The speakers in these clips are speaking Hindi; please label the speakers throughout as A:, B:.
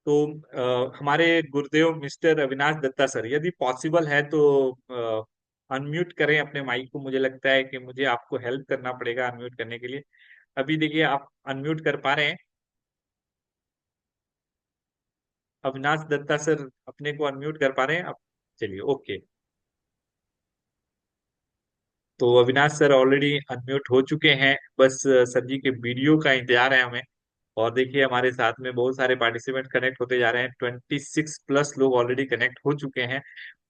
A: तो हमारे गुरुदेव मिस्टर अविनाश दत्ता सर, यदि पॉसिबल है तो अनम्यूट करें अपने माइक को। मुझे लगता है कि मुझे आपको हेल्प करना पड़ेगा अनम्यूट करने के लिए। अभी देखिए, आप अनम्यूट कर पा रहे हैं? अविनाश दत्ता सर अपने को अनम्यूट कर पा रहे हैं आप? चलिए, ओके। तो अविनाश सर ऑलरेडी अनम्यूट हो चुके हैं। बस सर जी के वीडियो का इंतजार है हमें। और देखिए, हमारे साथ में बहुत सारे पार्टिसिपेंट कनेक्ट होते जा रहे हैं। 26+ लोग ऑलरेडी कनेक्ट हो चुके हैं।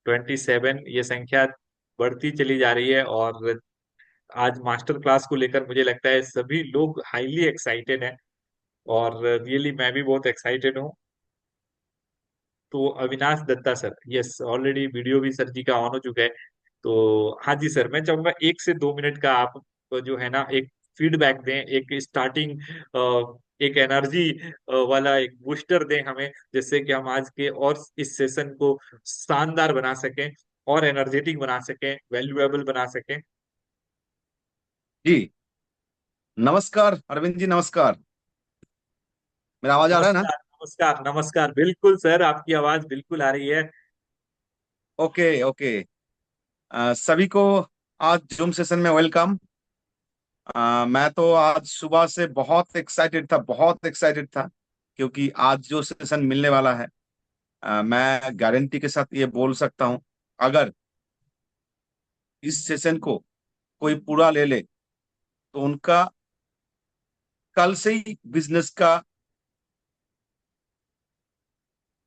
A: 27, ये संख्या बढ़ती चली जा रही है। और आज मास्टर क्लास को लेकर मुझे लगता है सभी लोग हाईली एक्साइटेड हैं। और रियली मैं भी बहुत एक्साइटेड हूँ। तो Avinash Datta sir, yes, already video भी सर जी का ऑन हो चुका है। तो हाँ जी सर, मैं चाहूंगा 1 से 2 मिनट का आप जो है ना एक फीडबैक दें, एक स्टार्टिंग, एक एनर्जी वाला एक बूस्टर दें हमें, जिससे कि हम आज के और इस सेशन को शानदार बना सकें, और एनर्जेटिक बना सकें, वैल्यूएबल बना सकें।
B: जी। नमस्कार अरविंद जी, नमस्कार। मेरा आवाज आ रहा है ना?
A: नमस्कार, नमस्कार, नमस्कार। बिल्कुल सर, आपकी आवाज बिल्कुल आ रही है।
B: Okay okay. सभी को आज जूम सेशन में वेलकम। मैं तो आज सुबह से बहुत एक्साइटेड था, बहुत एक्साइटेड था, क्योंकि आज जो सेशन मिलने वाला है, मैं गारंटी के साथ ये बोल सकता हूँ, अगर इस सेशन को कोई पूरा ले ले तो उनका कल से ही बिजनेस का,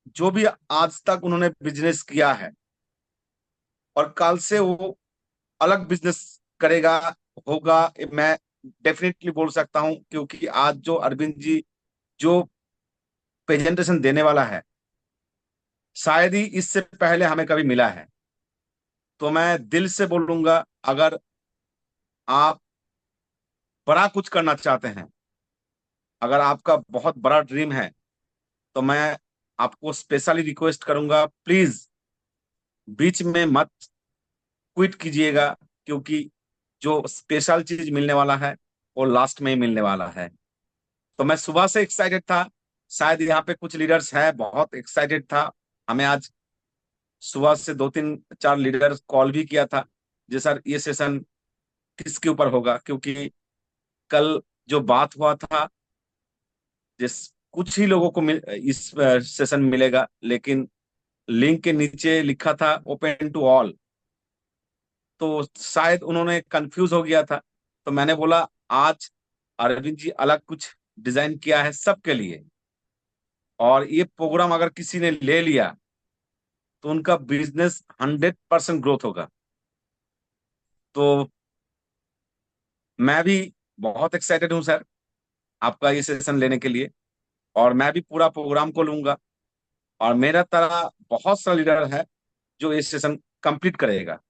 B: जो भी आज तक उन्होंने बिजनेस किया है, और कल से वो अलग बिजनेस करेगा, होगा। मैं डेफिनेटली बोल सकता हूं, क्योंकि आज जो अरविंद जी जो प्रेजेंटेशन देने वाला है, शायद ही इससे पहले हमें कभी मिला है। तो मैं दिल से बोलूंगा, अगर आप बड़ा कुछ करना चाहते हैं, अगर आपका बहुत बड़ा ड्रीम है, तो मैं आपको स्पेशली रिक्वेस्ट करूंगा, प्लीज बीच में मत क्विट कीजिएगा, क्योंकि जो स्पेशल चीज मिलने वाला है वो लास्ट में ही मिलने वाला है। तो मैं सुबह से एक्साइटेड था। शायद यहाँ पे कुछ लीडर्स हैं, बहुत एक्साइटेड था। हमें आज सुबह से 2 3 4 लीडर्स कॉल भी किया था, जी सर ये सेशन किसके ऊपर होगा, क्योंकि कल जो बात हुआ था, जिस कुछ ही लोगों को इस सेशन मिलेगा, लेकिन लिंक के नीचे लिखा था ओपन टू ऑल, तो शायद उन्होंने कंफ्यूज हो गया था। तो मैंने बोला, आज अरविंद जी अलग कुछ डिजाइन किया है सबके लिए, और ये प्रोग्राम अगर किसी ने ले लिया तो उनका बिजनेस 100% ग्रोथ होगा। तो मैं भी बहुत एक्साइटेड हूँ सर, आपका ये सेशन लेने के लिए। और मैं भी पूरा प्रोग्राम को लूंगा, और मेरा तरह बहुत सा लीडर है जो ये सेशन कंप्लीट करेगा,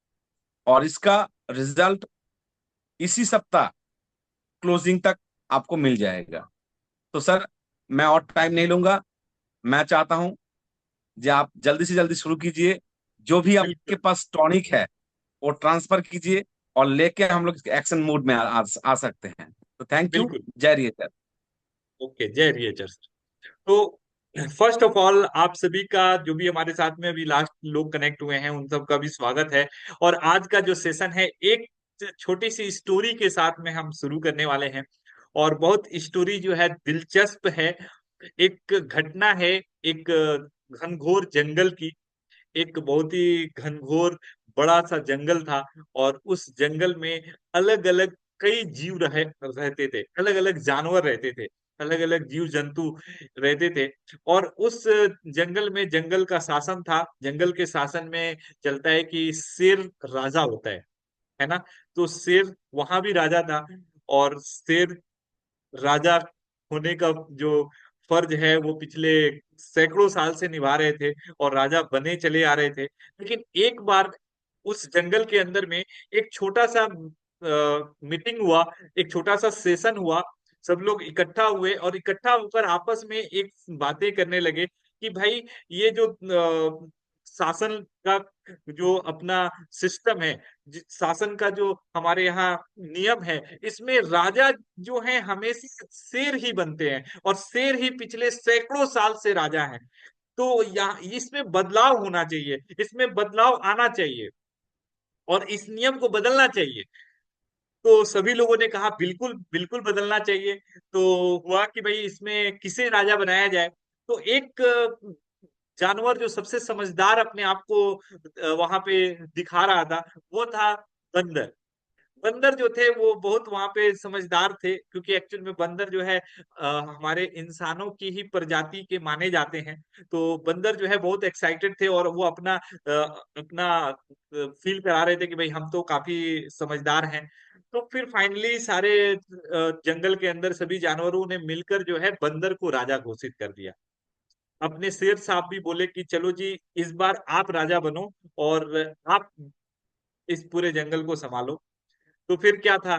B: और इसका रिजल्ट इसी सप्ताह क्लोजिंग तक आपको मिल जाएगा। तो सर, मैं और टाइम नहीं लूंगा। मैं चाहता हूं कि आप जल्दी से जल्दी शुरू कीजिए। जो भी आपके
A: बिल्कुल,
B: पास टॉनिक है वो ट्रांसफर कीजिए, और लेके हम लोग एक्शन मोड में आ सकते हैं। तो थैंक यू।
A: बिल्कुल।
B: जय रिए सर।
A: ओके, जय रिएचर। तो फर्स्ट ऑफ ऑल, आप सभी का, जो भी हमारे साथ में अभी लास्ट लोग कनेक्ट हुए हैं, उन सबका भी स्वागत है। और आज का जो सेशन है, एक छोटी सी स्टोरी के साथ में हम शुरू करने वाले हैं। और बहुत स्टोरी जो है दिलचस्प है। एक घटना है, एक घनघोर जंगल की। एक बहुत ही घनघोर बड़ा सा जंगल था। और उस जंगल में अलग अलग कई जीव रहते थे, अलग अलग जानवर रहते थे, अलग अलग जीव जंतु रहते थे। और उस जंगल में जंगल का शासन था। जंगल के शासन में चलता है कि शेर राजा होता है ना। तो शेर वहां भी राजा था। और शेर राजा होने का जो फर्ज है वो पिछले सैकड़ों साल से निभा रहे थे, और राजा बने चले आ रहे थे। लेकिन एक बार उस जंगल के अंदर में एक छोटा सा मीटिंग हुआ, एक छोटा सा सेशन हुआ। सब लोग इकट्ठा हुए और इकट्ठा होकर आपस में एक बातें करने लगे कि भाई, ये जो शासन का जो अपना सिस्टम है, शासन का जो हमारे यहाँ नियम है, इसमें राजा जो है हमेशा शेर ही बनते हैं, और शेर ही पिछले सैकड़ों साल से राजा हैं। तो यहाँ इसमें बदलाव होना चाहिए, इसमें बदलाव आना चाहिए, और इस नियम को बदलना चाहिए। तो सभी लोगों ने कहा बिल्कुल बिल्कुल बदलना चाहिए। तो हुआ कि भाई इसमें किसे राजा बनाया जाए। तो एक जानवर जो सबसे समझदार अपने आप को वहां पे दिखा रहा था, वो था बंदर। बंदर जो थे वो बहुत वहां पे समझदार थे, क्योंकि एक्चुअल में बंदर जो है हमारे इंसानों की ही प्रजाति के माने जाते हैं। तो बंदर जो है बहुत एक्साइटेड थे, और वो अपना फील करा रहे थे कि भाई हम तो काफी समझदार हैं। तो फिर फाइनली सारे जंगल के अंदर सभी जानवरों ने मिलकर जो है बंदर को राजा घोषित कर दिया। अपने शेर साहब भी बोले कि चलो जी, इस बार आप राजा बनो, और आप इस पूरे जंगल को संभालो। तो फिर क्या था,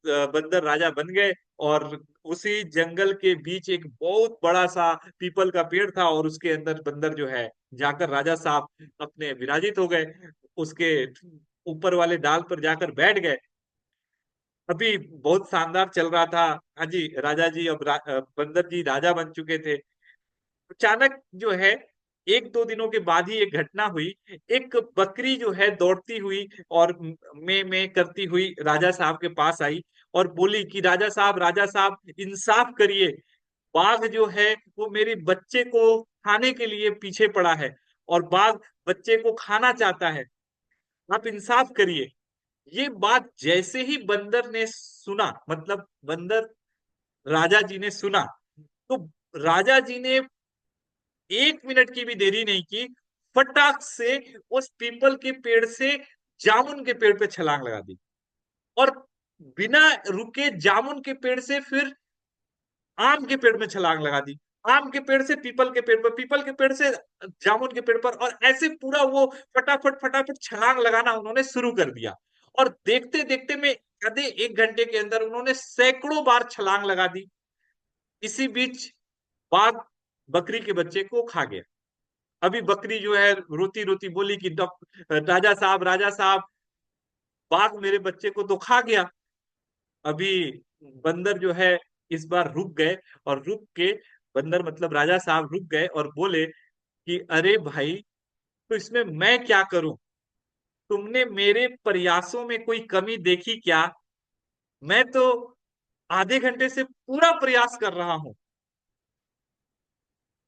A: बंदर राजा बन गए, और उसी जंगल के बीच एक बहुत बड़ा सा पीपल का पेड़ था, और उसके अंदर बंदर जो है जाकर राजा साहब अपने विराजित हो गए, उसके ऊपर वाले डाल पर जाकर बैठ गए। अभी बहुत शानदार चल रहा था। हाँ जी, राजा जी अब बंदर जी राजा बन चुके थे। अचानक जो है एक दो दिनों के बाद ही एक घटना हुई। एक बकरी जो है दौड़ती हुई और में करती हुई राजा साहब के पास आई, और बोली कि राजा साहब इंसाफ करिए, बाघ जो है वो मेरे बच्चे को खाने के लिए पीछे पड़ा है, और बाघ बच्चे को खाना चाहता है, आप इंसाफ करिए। ये बात जैसे ही बंदर ने सुना, मतलब बंदर राजा जी ने सुना, तो राजा जी ने 1 मिनट की भी देरी नहीं की, फटाक से उस पीपल के पेड़ से जामुन के पेड़ पे छलांग लगा दी, और बिना रुके जामुन के पेड़ से फिर आम के पेड़ में छलांग लगा दी, आम के पेड़ से पीपल के पेड़ पर, पीपल के पेड़ से जामुन के पेड़ पर, और ऐसे पूरा वो फटाफट फटाफट छलांग लगाना उन्होंने शुरू कर दिया। और देखते देखते में आधे 1 घंटे के अंदर उन्होंने सैकड़ों बार छलांग लगा दी। इसी बीच बाघ बकरी के बच्चे को खा गया। अभी बकरी जो है रोती रोती बोली कि राजा साहब, बाघ मेरे बच्चे को तो खा गया। अभी बंदर जो है इस बार रुक गए, और रुक के बंदर मतलब राजा साहब रुक गए और बोले कि अरे भाई, तो इसमें मैं क्या करूं, तुमने मेरे प्रयासों में कोई कमी देखी क्या? मैं तो आधे घंटे से पूरा प्रयास कर रहा हूं।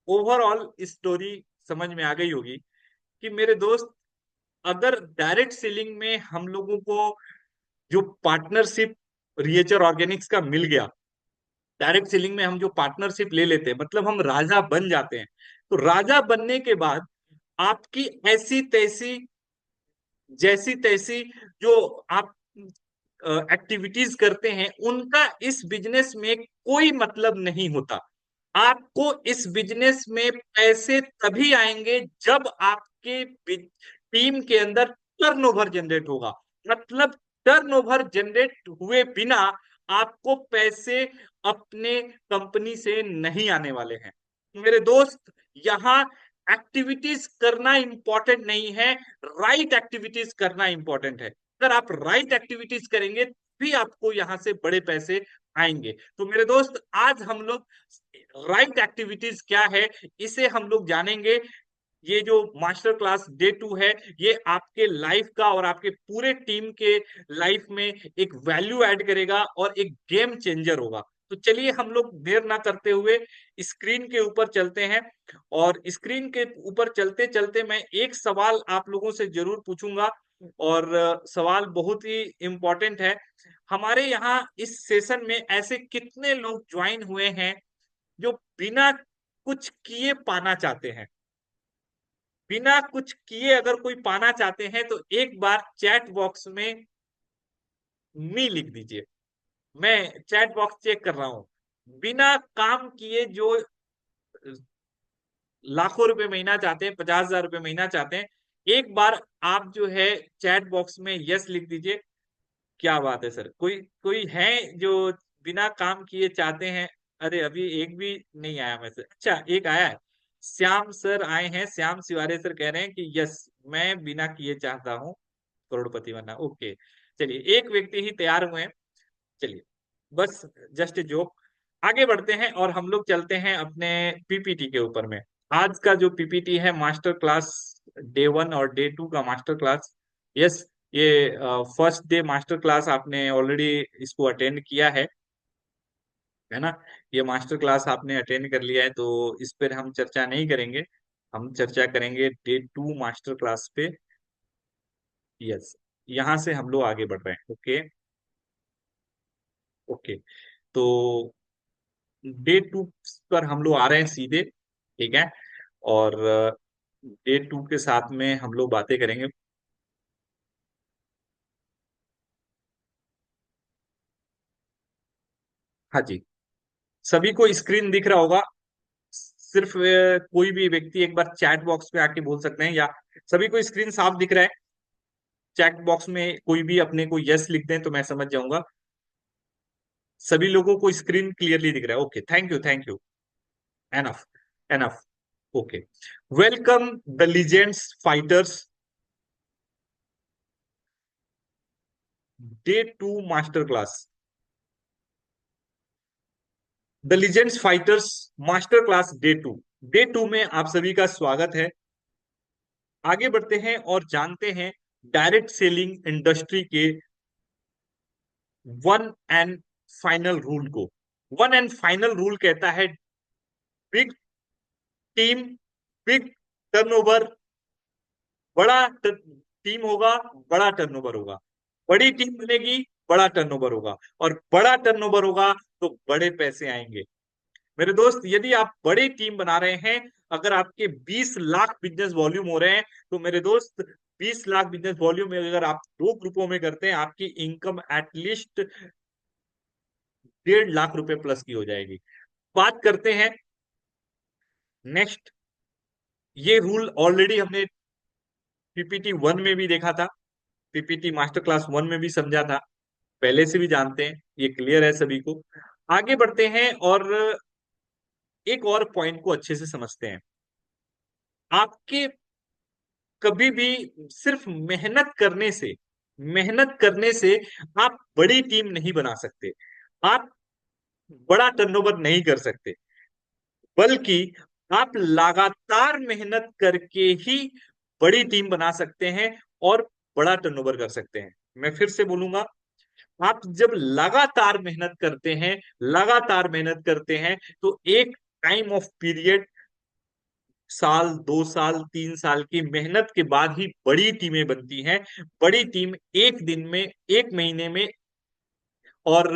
A: ओवरऑल स्टोरी समझ में आ गई होगी कि मेरे दोस्त, अगर डायरेक्ट सेलिंग में हम लोगों को जो पार्टनरशिप रिएचर ऑर्गेनिक्स का मिल गया, डायरेक्ट सेलिंग में हम जो पार्टनरशिप ले लेते हैं, मतलब हम राजा बन जाते हैं। तो राजा बनने के बाद आपकी ऐसी तैसी, जैसी तैसी जो आप एक्टिविटीज करते हैं, उनका इस बिजनेस में कोई मतलब नहीं होता। आपको इस बिजनेस में पैसे तभी आएंगे जब आपके टीम के अंदर टर्नओवर जनरेट होगा। मतलब टर्नओवर जनरेट हुए बिना आपको पैसे अपने कंपनी से नहीं आने वाले हैं। मेरे दोस्त, यहाँ एक्टिविटीज करना इंपॉर्टेंट नहीं है, राइट एक्टिविटीज करना इंपॉर्टेंट है। अगर आप राइट एक्टिविटीज करेंगे भी आपको यहां से बड़े पैसे आएंगे। तो मेरे दोस्त, आज हम लोग राइट एक्टिविटीज क्या है इसे हम लोग जानेंगे। ये जो मास्टर क्लास डे 2 है, ये आपके लाइफ का और आपके पूरे टीम के लाइफ में एक वैल्यू ऐड करेगा और एक गेम चेंजर होगा। तो चलिए हम लोग देर ना करते हुए स्क्रीन के ऊपर चलते हैं, और स्क्रीन के ऊपर चलते चलते मैं एक सवाल आप लोगों से जरूर पूछूंगा, और सवाल बहुत ही इंपॉर्टेंट है। हमारे यहाँ इस सेशन में ऐसे कितने लोग ज्वाइन हुए हैं जो बिना कुछ किए पाना चाहते हैं? बिना कुछ किए अगर कोई पाना चाहते हैं तो एक बार चैट बॉक्स में मी लिख दीजिए। मैं चैट बॉक्स चेक कर रहा हूं। बिना काम किए जो लाखों रुपए महीना चाहते हैं, 50,000 रुपए महीना चाहते हैं, एक बार आप जो है चैट बॉक्स में यस लिख दीजिए। क्या बात है सर, कोई कोई है जो बिना काम किए चाहते हैं? अरे अभी एक भी नहीं आया मैसेज। अच्छा, एक आया है। श्याम सर आए हैं, श्याम शिवारे सर कह रहे हैं कि यस, मैं बिना किए चाहता हूँ करोड़पति बनना। ओके, चलिए एक व्यक्ति ही तैयार हुए हैं। चलिए, बस जस्ट ए जोक। आगे बढ़ते हैं और हम लोग चलते हैं अपने पीपीटी के ऊपर में। आज का जो पीपीटी है मास्टर क्लास डे 1 और डे 2 का मास्टर क्लास। यस, ये फर्स्ट डे मास्टर क्लास आपने ऑलरेडी इसको अटेंड किया है ना। ये मास्टर क्लास आपने अटेंड कर लिया है, तो इस पर हम चर्चा नहीं करेंगे। हम चर्चा करेंगे डे 2 मास्टर क्लास पे। यस, यहाँ से हम लोग आगे बढ़ रहे हैं। ओके ओके, तो डे 2 पर हम लोग आ रहे हैं सीधे, ठीक है। और डे 2 के साथ में हम लोग बातें करेंगे। हाँ जी, सभी को स्क्रीन दिख रहा होगा। सिर्फ कोई भी व्यक्ति एक बार चैट बॉक्स पे आके बोल सकते हैं, या सभी को स्क्रीन साफ दिख रहा है। चैट बॉक्स में कोई भी अपने को यस लिख दें तो मैं समझ जाऊंगा। सभी लोगों को स्क्रीन क्लियरली दिख रहा है। Okay, thank you thank you. Enough, enough. Okay, welcome the legends fighters, day 2 master class. The legends fighters master class day 2। Day 2 में आप सभी का स्वागत है। आगे बढ़ते हैं और जानते हैं डायरेक्ट सेलिंग इंडस्ट्री के वन एंड फाइनल रूल को। वन एंड फाइनल रूल कहता है big team, big turnover. Team होगा, बड़ा टर्नओवर होगा। बड़ी टीम बनेगी, बड़ा टर्नओवर होगा। और बड़ा टर्नओवर होगा तो बड़े पैसे आएंगे। मेरे दोस्त, यदि आप बड़ी टीम बना रहे हैं, अगर आपके 20 लाख बिजनेस वॉल्यूम हो रहे हैं, तो मेरे दोस्त 20 लाख बिजनेस वॉल्यूम में अगर आप दो ग्रुपों में करते हैं, आपकी इनकम एटलीस्ट 1.5 लाख रुपए प्लस की हो जाएगी। बात करते हैं नेक्स्ट। ये रूल ऑलरेडी हमने पीपीटी 1 में भी देखा था, पीपीटी मास्टर क्लास 1 में भी समझा था, पहले से भी जानते हैं, ये क्लियर है सभी को। आगे बढ़ते हैं और एक और पॉइंट को अच्छे से समझते हैं। आपके कभी भी सिर्फ मेहनत करने से आप बड़ी टीम नहीं बना सकते, आप बड़ा टर्नओवर नहीं कर सकते, बल्कि आप लगातार मेहनत करके ही बड़ी टीम बना सकते हैं और बड़ा टर्नओवर कर सकते हैं। मैं फिर से बोलूंगा, आप जब लगातार मेहनत करते हैं, तो एक टाइम ऑफ पीरियड, साल 2 साल 3 साल की मेहनत के बाद ही बड़ी टीमें बनती हैं। बड़ी टीम एक दिन में, एक महीने में और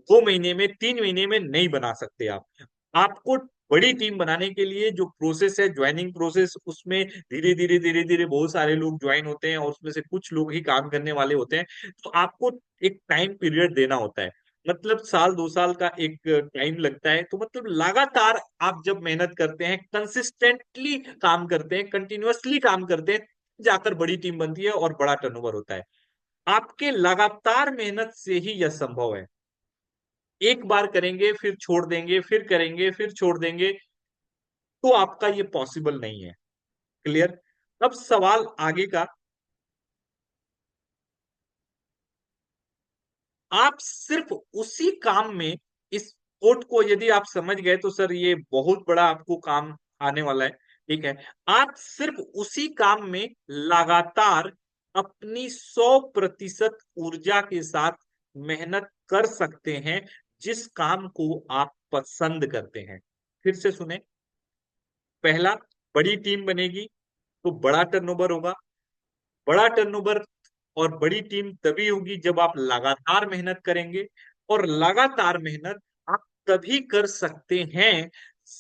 A: 2 महीने में, 3 महीने में नहीं बना सकते आप। आपको बड़ी टीम बनाने के लिए जो प्रोसेस है, ज्वाइनिंग प्रोसेस, उसमें धीरे धीरे बहुत सारे लोग ज्वाइन होते हैं और उसमें से कुछ लोग ही काम करने वाले होते हैं। तो आपको एक टाइम पीरियड देना होता है, मतलब साल 2 साल का एक टाइम लगता है। तो मतलब लगातार आप जब मेहनत करते हैं, कंसिस्टेंटली काम करते हैं, कंटिन्यूअसली काम करते हैं, जाकर बड़ी टीम बनती है और बड़ा टर्नओवर होता है। आपके लगातार मेहनत से ही यह संभव है। एक बार करेंगे फिर छोड़ देंगे, फिर करेंगे फिर छोड़ देंगे, तो आपका ये पॉसिबल नहीं है। क्लियर? अब सवाल आगे का, आप सिर्फ उसी काम में, इस कोट को यदि आप समझ गए तो सर ये बहुत बड़ा आपको काम आने वाला है। ठीक है, आप सिर्फ उसी काम में लगातार अपनी 100% ऊर्जा के साथ मेहनत कर सकते हैं, जिस काम को आप पसंद करते हैं। फिर से सुने, पहला, बड़ी टीम बनेगी तो बड़ा टर्नओवर होगा। बड़ा टर्नओवर और बड़ी टीम तभी होगी जब आप लगातार मेहनत करेंगे। और लगातार मेहनत आप तभी कर सकते हैं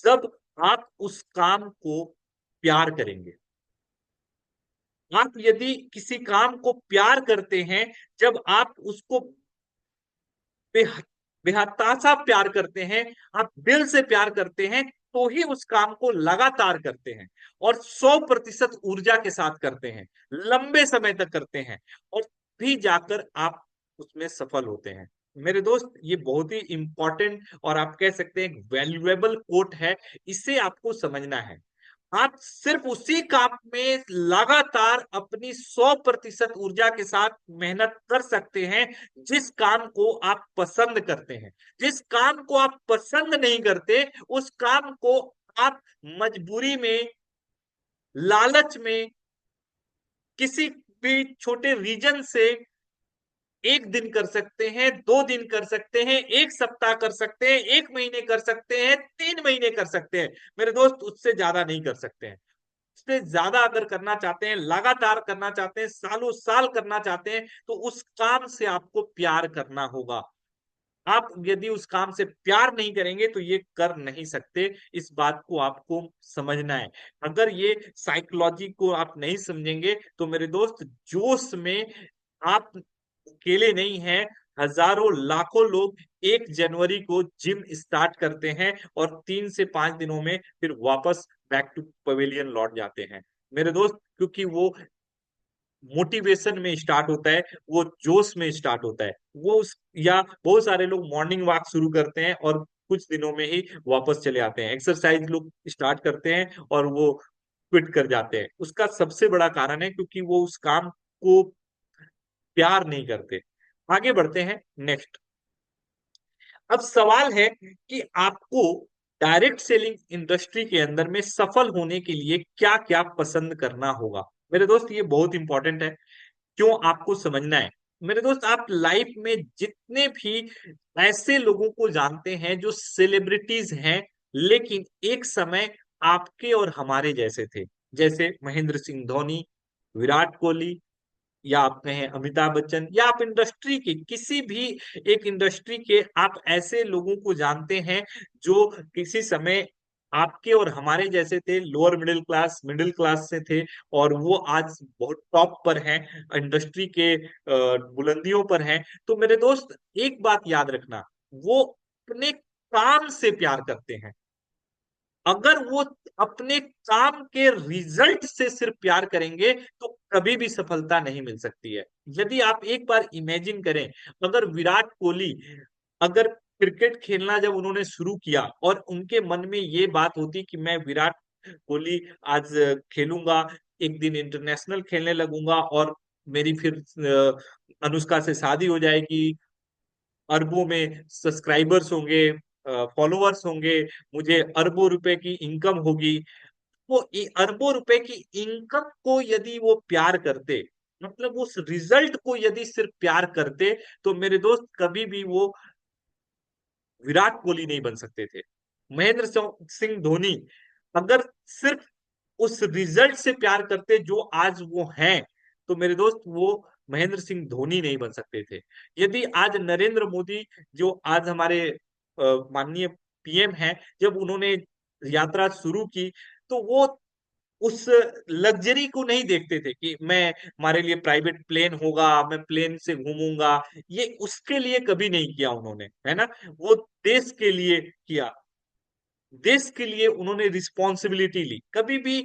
A: जब आप उस काम को प्यार करेंगे। आप यदि किसी काम को प्यार करते हैं, जब आप उसको बेह- बेहताशा प्यार करते हैं, आप दिल से प्यार करते हैं, तो ही उस काम को लगातार करते हैं और 100% ऊर्जा के साथ करते हैं, लंबे समय तक करते हैं, और भी जाकर आप उसमें सफल होते हैं। मेरे दोस्त, ये बहुत ही इंपॉर्टेंट और आप कह सकते हैं वैल्यूएबल कोट है, इसे आपको समझना है। आप सिर्फ उसी काम में लगातार अपनी 100% ऊर्जा के साथ मेहनत कर सकते हैं जिस काम को आप पसंद करते हैं। जिस काम को आप पसंद नहीं करते, उस काम को आप मजबूरी में, लालच में, किसी भी छोटे रीजन से एक दिन कर सकते हैं, 2 दिन कर सकते हैं, एक सप्ताह कर सकते हैं, 1 महीने कर सकते हैं, 3 महीने कर सकते हैं। मेरे दोस्त, उससे ज्यादा नहीं कर सकते हैं। उससे ज्यादा अगर करना चाहते हैं, लगातार करना चाहते हैं, सालों साल करना चाहते हैं, तो उस काम से आपको प्यार करना होगा। आप यदि उस काम से प्यार नहीं करेंगे तो ये कर नहीं सकते। इस बात को आपको समझना है। अगर ये साइकोलॉजी को आप नहीं समझेंगे तो मेरे दोस्त, जोश में आप अकेले नहीं हैं। हजारों लाखों लोग 1 जनवरी को जिम स्टार्ट करते हैं और 3 से 5 दिनों में फिर वापस बैक टू पवेलियन लौट जाते हैं मेरे दोस्त, क्योंकि वो मोटिवेशन में स्टार्ट होता है, वो जोश में स्टार्ट होता है। वो उस या बहुत सारे लोग मॉर्निंग वॉक शुरू करते हैं और कुछ दिनों में ही वापस चले आते हैं। एक्सरसाइज लोग स्टार्ट करते हैं और वो क्विट कर जाते हैं। उसका सबसे बड़ा कारण है क्योंकि वो उस काम को प्यार नहीं करते। आगे बढ़ते हैं नेक्स्ट। अब सवाल है कि आपको डायरेक्ट सेलिंग इंडस्ट्री के अंदर में सफल होने के लिए क्या क्या पसंद करना होगा। मेरे दोस्त, ये बहुत इंपॉर्टेंट है। क्यों, आपको समझना है। मेरे दोस्त, आप लाइफ में जितने भी ऐसे लोगों को जानते हैं जो सेलिब्रिटीज हैं, लेकिन एक समय आपके और हमारे जैसे थे, जैसे महेंद्र सिंह धोनी, विराट कोहली, या आप कहें अमिताभ बच्चन, या आप इंडस्ट्री के किसी भी एक इंडस्ट्री के आप ऐसे लोगों को जानते हैं जो किसी समय आपके और हमारे जैसे थे, लोअर मिडिल क्लास से थे, और वो आज बहुत टॉप पर हैं, इंडस्ट्री के बुलंदियों पर हैं। तो मेरे दोस्त, एक बात याद रखना, वो अपने काम से प्यार करते हैं। अगर वो अपने काम के रिजल्ट से सिर्फ प्यार करेंगे तो कभी भी सफलता नहीं मिल सकती है। यदि आप एक बार इमेजिन करें, अगर विराट कोहली, अगर क्रिकेट खेलना जब उन्होंने शुरू किया और उनके मन में ये बात होती कि मैं विराट कोहली आज खेलूंगा, एक दिन इंटरनेशनल खेलने लगूंगा और मेरी फिर अनुष्का से शादी हो जाएगी, अरबों में सब्सक्राइबर्स होंगे, फॉलोअर्स होंगे, मुझे अरबों रुपए की इनकम होगी। वो अरबों रुपए की इनकम को यदि वो प्यार करते, मतलब उस रिजल्ट को यदि सिर्फ प्यार करते, तो मेरे दोस्त, कभी भी वो विराट कोहली नहीं बन सकते थे। महेंद्र सिंह धोनी अगर सिर्फ उस रिजल्ट से प्यार करते जो आज वो हैं, तो मेरे दोस्त, वो महेंद्र सिंह धोनी नहीं बन सकते थे। यदि आज नरेंद्र मोदी, जो आज हमारे माननीय पीएम हैं, जब उन्होंने यात्रा शुरू की, तो वो उस लग्जरी को नहीं देखते थे कि मैं, हमारे लिए प्राइवेट प्लेन होगा, मैं प्लेन से घूमूंगा। ये उसके लिए कभी नहीं किया उन्होंने, है ना। वो देश के लिए किया, देश के लिए उन्होंने रिस्पॉन्सिबिलिटी ली। कभी भी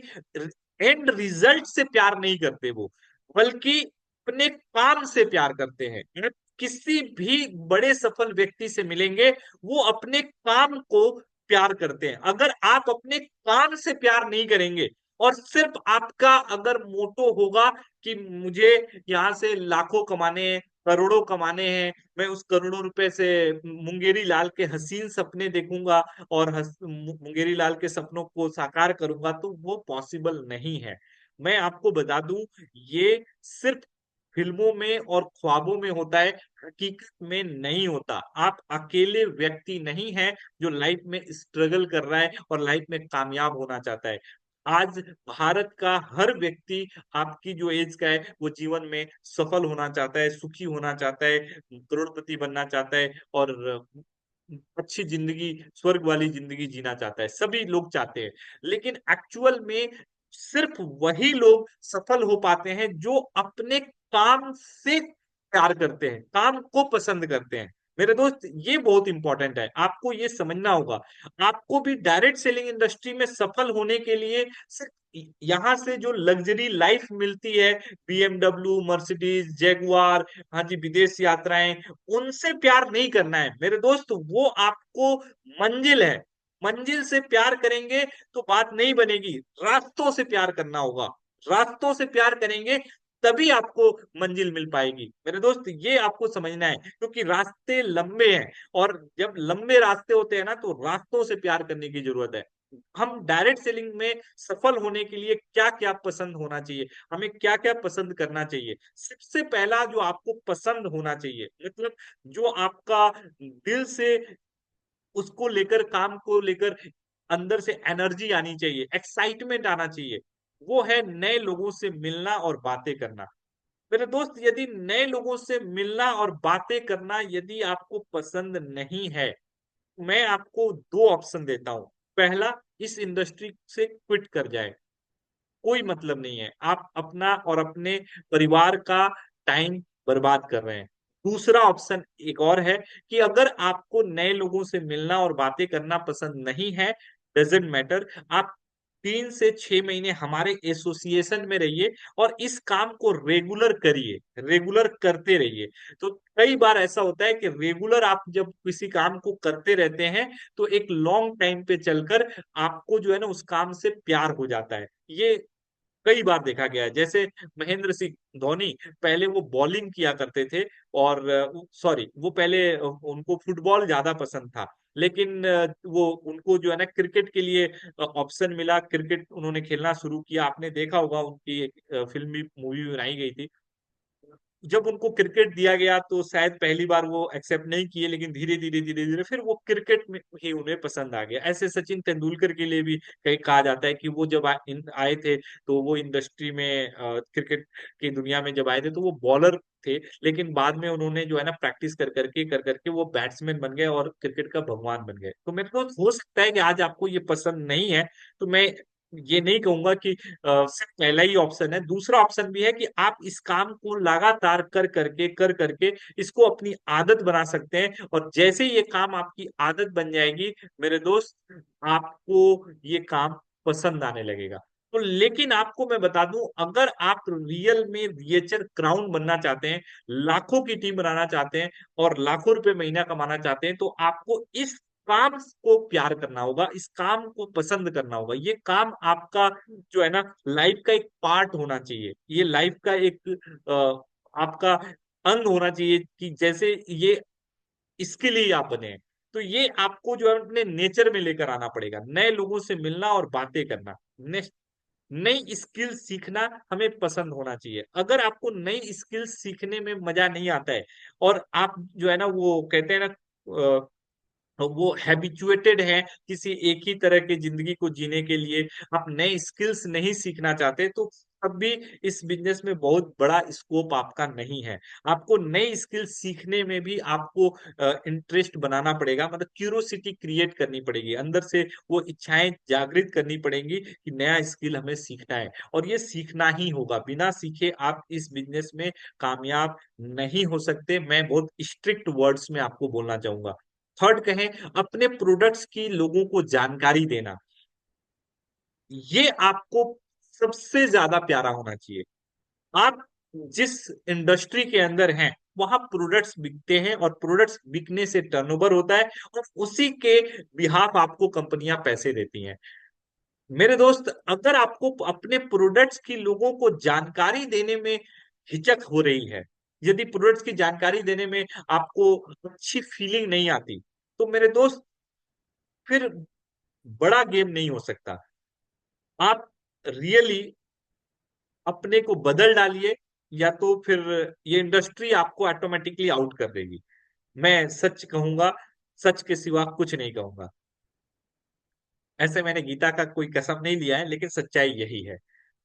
A: एंड रिजल्ट से प्यार नहीं करते वो, बल्कि अपने काम से प्यार करते हैं। आप किसी भी बड़े सफल व्यक्ति से मिलेंगे, वो अपने काम को प्यार करते हैं। अगर आप अपने काम से प्यार नहीं करेंगे और सिर्फ आपका अगर मोटो होगा कि मुझे यहाँ से लाखों कमाने हैं, करोड़ों कमाने हैं, मैं उस करोड़ों रुपए से मुंगेरी लाल के हसीन सपने देखूंगा और मुंगेरी लाल के सपनों को साकार करूंगा, तो वो पॉसिबल नहीं है। मैं आपको बता दूं, ये सिर्फ फिल्मों में और ख्वाबों में होता है, हकीकत में नहीं होता। आप अकेले व्यक्ति नहीं हैं जो लाइफ में स्ट्रगल कर रहा है और लाइफ में कामयाब होना चाहता है। आज भारत का हर व्यक्ति, आपकी जो एज का है, वो जीवन में सफल होना चाहता है, सुखी होना चाहता है, करोड़पति बनना चाहता है और अच्छी जिंदगी, स्वर्ग वाली जिंदगी जीना चाहता है। सभी लोग चाहते हैं, लेकिन एक्चुअल में सिर्फ वही लोग सफल हो पाते हैं जो अपने काम से प्यार करते हैं, काम को पसंद करते हैं। मेरे दोस्त, ये बहुत इंपॉर्टेंट है, आपको ये समझना होगा। आपको भी डायरेक्ट सेलिंग इंडस्ट्री में सफल होने के लिए सिर्फ यहाँ से जो लग्जरी लाइफ मिलती है, बीएमडब्ल्यू, मर्सिडीज, जैगुआर, हाँ जी, विदेश यात्राएं, उनसे प्यार नहीं करना है मेरे दोस्त। वो आपको मंजिल है, मंजिल से प्यार करेंगे तो बात नहीं बनेगी, रास्तों से प्यार करना होगा। रास्तों से प्यार करेंगे तभी आपको मंजिल मिल पाएगी मेरे दोस्त, ये आपको समझना है, क्योंकि रास्ते लंबे हैं। और जब लंबे रास्ते होते हैं ना, तो रास्तों से प्यार करने की जरूरत है। हम डायरेक्ट सेलिंग में सफल होने के लिए क्या क्या पसंद होना चाहिए, हमें क्या क्या पसंद करना चाहिए। सबसे पहला जो आपको पसंद होना चाहिए, मतलब जो आपका दिल से उसको लेकर, काम को लेकर अंदर से एनर्जी आनी चाहिए, एक्साइटमेंट आना चाहिए, वो है नए लोगों से मिलना और बातें करना। मेरे दोस्त, यदि नए लोगों से मिलना और बातें करना यदि आपको पसंद नहीं है, मैं आपको दो ऑप्शन देता हूं। पहला, इस इंडस्ट्री से क्विट कर जाए, कोई मतलब नहीं है, आप अपना और अपने परिवार का टाइम बर्बाद कर रहे हैं। दूसरा ऑप्शन एक और है कि अगर आपको नए लोगों से मिलना और बातें करना पसंद नहीं है, डजेंट मैटर, आप 3 से 6 महीने हमारे एसोसिएशन में रहिए और इस काम को रेगुलर करिए, रेगुलर करते रहिए। तो कई बार ऐसा होता है कि रेगुलर आप जब किसी काम को करते रहते हैं, तो एक लॉन्ग टाइम पे चलकर आपको जो है ना, उस काम से प्यार हो जाता है। ये कई बार देखा गया है। जैसे महेंद्र सिंह धोनी, पहले वो बॉलिंग किया करते थे, और सॉरी, वो पहले उनको फुटबॉल ज्यादा पसंद था, लेकिन वो उनको जो है ना क्रिकेट के लिए ऑप्शन मिला, क्रिकेट उन्होंने खेलना शुरू किया। आपने देखा होगा उनकी एक फिल्मी मूवी बनाई गई थी। जब उनको क्रिकेट दिया गया तो शायद पहली बार वो एक्सेप्ट नहीं किए, लेकिन धीरे धीरे धीरे धीरे फिर वो क्रिकेट में ही उन्हें पसंद आ गया। ऐसे सचिन तेंदुलकर के लिए भी कहीं कहा जाता है कि वो जब आए थे, तो वो इंडस्ट्री में क्रिकेट की दुनिया में जब आए थे, तो वो बॉलर थे, लेकिन बाद में उन्होंने जो है ना प्रैक्टिस कर करके वो बैट्समैन बन गए और क्रिकेट का भगवान बन गए। तो मेरे को हो सकता है कि आज आपको ये पसंद नहीं है, तो मैं ये नहीं कहूंगा कि सिर्फ पहला ही ऑप्शन है, दूसरा ऑप्शन भी है कि आप इस काम को लगातार कर करके इसको अपनी आदत बना सकते हैं, और जैसे ही ये काम आपकी आदत बन जाएगी मेरे दोस्त, आपको ये काम पसंद आने लगेगा। तो लेकिन आपको मैं बता दूं, अगर आप रियल में वीएचआर क्राउन बनना चाहते हैं, लाखों की टीम बनाना चाहते हैं और लाखों रुपए महीना कमाना चाहते हैं, तो आपको इस काम को प्यार करना होगा, इस काम को पसंद करना होगा। ये काम आपका जो है ना लाइफ का एक पार्ट होना चाहिए, ये लाइफ का एक आपका अंग होना चाहिए, कि जैसे ये इसके लिए आप बने हैं। तो ये आपको जो है अपने नेचर में लेकर आना पड़ेगा, नए लोगों से मिलना और बातें करना, नई स्किल सीखना हमें पसंद होना चाहिए। अगर आपको नई स्किल सीखने में मजा नहीं आता है, और आप जो है ना वो कहते हैं ना वो हैबिचुएटेड है किसी एक ही तरह की जिंदगी को जीने के लिए, आप नए स्किल्स नहीं सीखना चाहते, तो तब भी इस बिजनेस में बहुत बड़ा स्कोप आपका नहीं है। आपको नई स्किल सीखने में भी आपको इंटरेस्ट बनाना पड़ेगा, मतलब क्यूरोसिटी क्रिएट करनी पड़ेगी अंदर से, वो इच्छाएं जागृत करनी पड़ेंगी कि नया स्किल हमें सीखना है, और ये सीखना ही होगा। बिना सीखे आप इस बिजनेस में कामयाब नहीं हो सकते, मैं बहुत स्ट्रिक्ट वर्ड्स में आपको बोलना चाहूंगा। थर्ड कहें, अपने प्रोडक्ट्स की लोगों को जानकारी देना, ये आपको सबसे ज्यादा प्यारा होना चाहिए। आप जिस इंडस्ट्री के अंदर हैं, वहां प्रोडक्ट्स बिकते हैं, और प्रोडक्ट्स बिकने से टर्नओवर होता है, और उसी के बिहाफ आपको कंपनियां पैसे देती हैं। मेरे दोस्त, अगर आपको अपने प्रोडक्ट्स की लोगों को जानकारी देने में हिचक हो रही है, यदि प्रोडक्ट्स की जानकारी देने में आपको अच्छी फीलिंग नहीं आती, तो मेरे दोस्त फिर बड़ा गेम नहीं हो सकता। आप रियली अपने को बदल डालिए, या तो फिर ये इंडस्ट्री आपको ऑटोमेटिकली आउट कर देगी। मैं सच कहूंगा, सच के सिवा कुछ नहीं कहूंगा। ऐसे मैंने गीता का कोई कसम नहीं लिया है, लेकिन सच्चाई यही है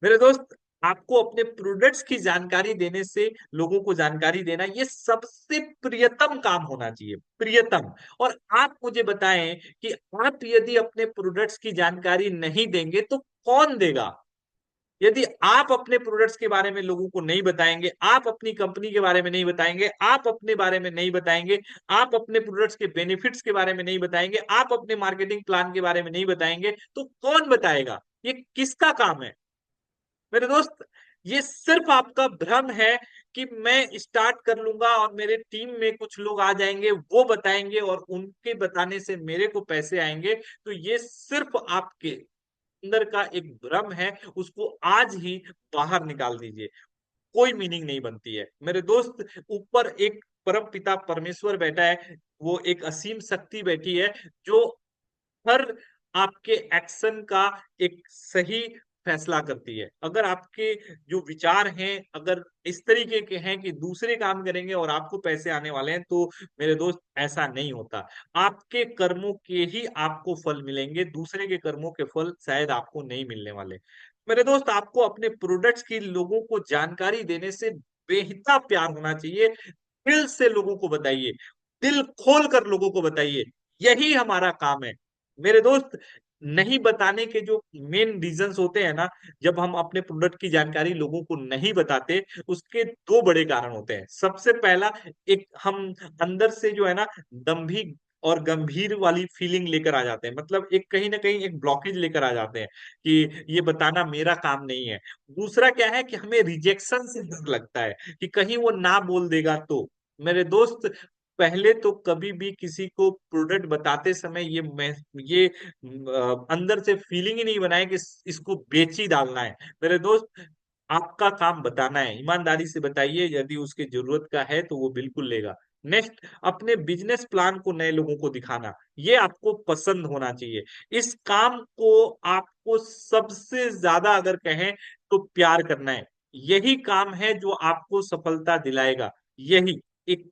A: मेरे दोस्त। आपको अपने प्रोडक्ट्स की जानकारी देने से, लोगों को जानकारी देना, ये सबसे प्रियतम काम होना चाहिए, प्रियतम। और आप मुझे बताएं कि आप यदि अपने प्रोडक्ट्स की जानकारी नहीं देंगे तो कौन देगा? यदि आप अपने प्रोडक्ट्स के बारे में लोगों को नहीं बताएंगे, आप अपनी कंपनी के बारे में नहीं बताएंगे, आप अपने बारे में नहीं बताएंगे, आप अपने प्रोडक्ट्स के बेनिफिट्स के बारे में नहीं बताएंगे, आप अपने मार्केटिंग प्लान के बारे में नहीं बताएंगे, तो कौन बताएगा? ये किसका काम है मेरे दोस्त? ये सिर्फ आपका भ्रम है कि मैं स्टार्ट कर लूंगा और मेरे टीम में कुछ लोग आ जाएंगे, वो बताएंगे और उनके बताने से मेरे को पैसे आएंगे, तो ये सिर्फ आपके अंदर का एक भ्रम है, उसको आज ही बाहर निकाल दीजिए। कोई मीनिंग नहीं बनती है मेरे दोस्त। ऊपर एक परम पिता परमेश्वर बैठा है, वो एक असीम शक्ति बैठी है, जो हर आपके एक्शन का एक सही फैसला करती है। अगर आपके जो विचार हैं अगर इस तरीके के हैं कि दूसरे काम करेंगे और आपको पैसे आने वाले हैं, तो मेरे दोस्त ऐसा नहीं होता। आपके कर्मों के ही आपको फल मिलेंगे, दूसरे के कर्मों के फल शायद आपको नहीं मिलने वाले। मेरे दोस्त, आपको अपने प्रोडक्ट्स की लोगों को जानकारी देने से बेहिता प्यार होना चाहिए। दिल से लोगों को बताइए, दिल खोल कर लोगों को बताइए, यही हमारा काम है मेरे दोस्त। नहीं बताने के जो मेन रीजंस होते हैं ना, जब हम अपने प्रोडक्ट की जानकारी लोगों को नहीं बताते, उसके दो बड़े कारण होते हैं। सबसे पहला, एक हम अंदर से जो है ना दंभी और गंभीर वाली फीलिंग लेकर आ जाते हैं, मतलब एक कहीं ना कहीं एक ब्लॉकेज लेकर आ जाते हैं कि ये बताना मेरा काम नहीं है। दूसरा क्या है कि हमें रिजेक्शन से डर लगता है कि कहीं वो ना बोल देगा तो। मेरे दोस्त, पहले तो कभी भी किसी को प्रोडक्ट बताते समय ये अंदर से फीलिंग ही नहीं बनाए कि इसको बेच ही डालना है। मेरे दोस्त, आपका काम बताना है, ईमानदारी से बताइए, यदि उसकी जरूरत का है तो वो बिल्कुल लेगा। नेक्स्ट, अपने बिजनेस प्लान को नए लोगों को दिखाना, ये आपको पसंद होना चाहिए। इस काम को आपको सबसे ज्यादा अगर कहें तो प्यार करना है। यही काम है जो आपको सफलता दिलाएगा। यही एक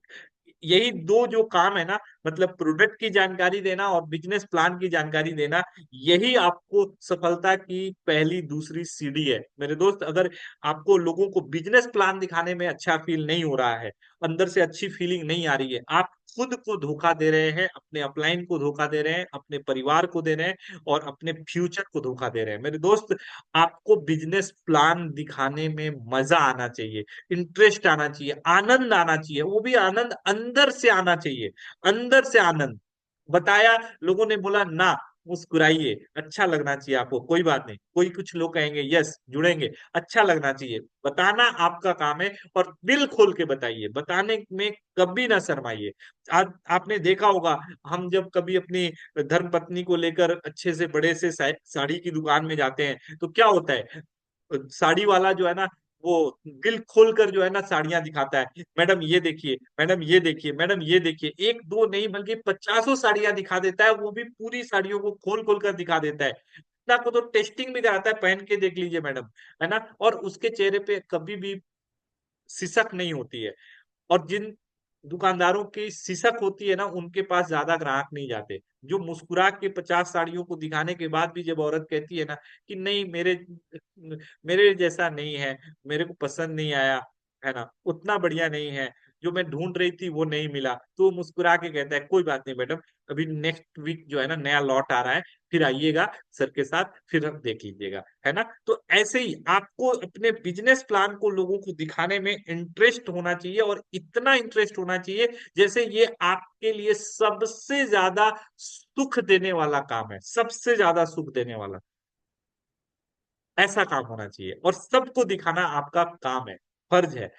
A: यही दो जो काम है ना, मतलब प्रोडक्ट की जानकारी देना और बिजनेस प्लान की जानकारी देना, यही आपको सफलता की पहली दूसरी सीढ़ी है मेरे दोस्त। अगर आपको लोगों को बिजनेस प्लान दिखाने में अच्छा फील नहीं हो रहा है, अंदर से अच्छी फीलिंग नहीं आ रही है, आप खुद को धोखा दे रहे हैं, अपने अपलाइन को धोखा दे रहे हैं, अपने परिवार को दे रहे हैं और अपने फ्यूचर को धोखा दे रहे हैं मेरे दोस्त। आपको बिजनेस प्लान दिखाने में मजा आना चाहिए, इंटरेस्ट आना चाहिए, आनंद आना चाहिए, वो भी आनंद अंदर से आना चाहिए, अंदर से आनंद। बताया, लोगों ने बोला ना, मुस्कुराइए, अच्छा लगना चाहिए आपको, कोई बात नहीं, कोई कुछ लोग कहेंगे यस जुड़ेंगे, अच्छा लगना चाहिए, बताना आपका काम है। और दिल खोल के बताइए, बताने में कभी ना शर्माइए। आज आपने देखा होगा, हम जब कभी अपनी धर्म पत्नी को लेकर अच्छे से बड़े से साड़ी की दुकान में जाते हैं, तो क्या होता है, साड़ी वाला जो है ना, वो दिल खोलकर जो है ना साड़ियां दिखाता है। मैडम ये देखिए, मैडम ये देखिए, मैडम ये देखिए, एक दो नहीं बल्कि पचासों साड़ियां दिखा देता है, वो भी पूरी साड़ियों को खोल खोल कर दिखा देता है। आपको तो टेस्टिंग भी कराता है, पहन के देख लीजिए मैडम, है ना। और उसके चेहरे पे कभी भी सिसक नहीं होती है। और जिन दुकानदारों की सिसक होती है ना, उनके पास ज्यादा ग्राहक नहीं जाते। जो मुस्कुरा के 50 साड़ियों को दिखाने के बाद भी जब औरत कहती है ना कि नहीं, मेरे मेरे जैसा नहीं है, मेरे को पसंद नहीं आया, है ना, उतना बढ़िया नहीं है, जो मैं ढूंढ रही थी वो नहीं मिला, तो वो मुस्कुरा के कहता है कोई बात नहीं मैडम, अभी नेक्स्ट वीक जो है ना नया लॉट आ रहा है, फिर आइएगा सर के साथ, फिर हम देख लीजिएगा, है ना। तो ऐसे ही आपको अपने बिजनेस प्लान को लोगों को दिखाने में इंटरेस्ट होना चाहिए, और इतना इंटरेस्ट होना चाहिए जैसे ये आपके लिए सबसे ज्यादा सुख देने वाला काम है, सबसे ज्यादा सुख देने वाला, ऐसा काम होना चाहिए। और सबको दिखाना आपका काम है, फर्ज है।